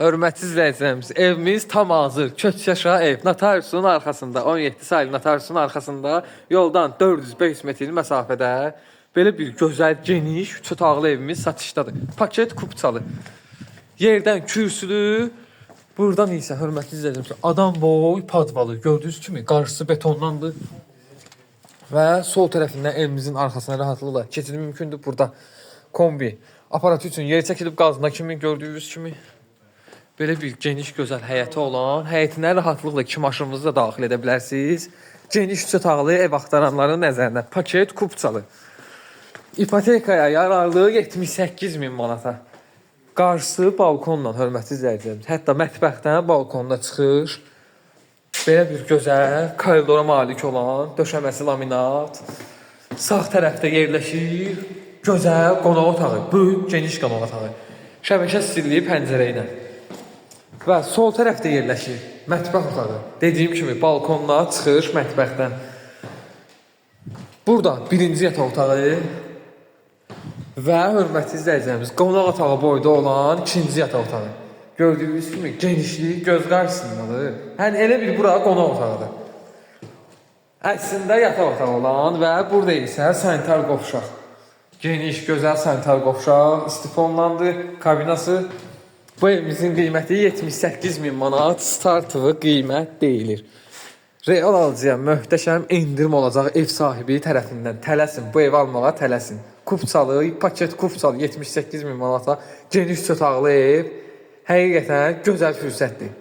Hörmətli izləyicilərimiz, evimiz tam hazır. Köçyaşa ev. Notariusun arxasında, 17 sayılı notariusun arxasında yoldan 400-500 metrlik məsafədə belə bir gözəl, geniş, 3 otaqlı evimiz satışdadır. Paket kupçalı. Yerdən kürsülü, buradan isə hörmətli izləyicilərimiz, adam boy padvalı. Gördüyünüz kimi qarşısı betonlandı. Və sol tərəfindən evimizin arxasına rahatlıqla keçid mümkündür. Burada kombi aparatı üçün yer çəkilib qazına kimi gördüyünüz kimi. Belə bir geniş, gözəl həyəti olan, həyətinə rahatlıqla 2 maşınınızı da daxil edə bilərsiniz. Geniş 3 otaqlı ev axtaranların nəzərinə paket kupçalı. İpotekaya yararlı 78.000 manata. Qarşısı balkonla, hörmətli izləyicilərimiz. Hətta mətbəxdən balkonda çıxış. Belə bir gözəl, koridora malik olan, döşəməsi laminat. Sağ tərəfdə yerləşir gözəl qonaq otağı, böyük, geniş qonaq otağı. Şəbəkə stilli pəncərə ilə. Və sol tərəfdə yerləşir mətbəx otağı. Dediyim kimi balkondan çıxış mətbəxdən. Burada birinci yataq otağı və hörmətli izləyicilərimiz qonaq otağı boyda olan ikinci yataq otağı. Gördüyünüz kimi genişlik göz qarşısındadır. Yəni elə bir bura qonaq otağıdır. Əksində yataq otağı olan və burada isə sanitar qovşaq. Geniş, gözəl sanitar qovşaq, istifonlandı, kabinası. Bu evimizin qiyməti 78.000 manat, startıvı qiymət deyilir. Real alıcıya möhtəşəm endirim olacaq ev sahibi tərəfindən. Tələsin, bu evi almağa tələsin. Kupçalı, paket kupçalı 78.000 manata geniş otaqlı ev. Həqiqətən gözəl fürsətdir.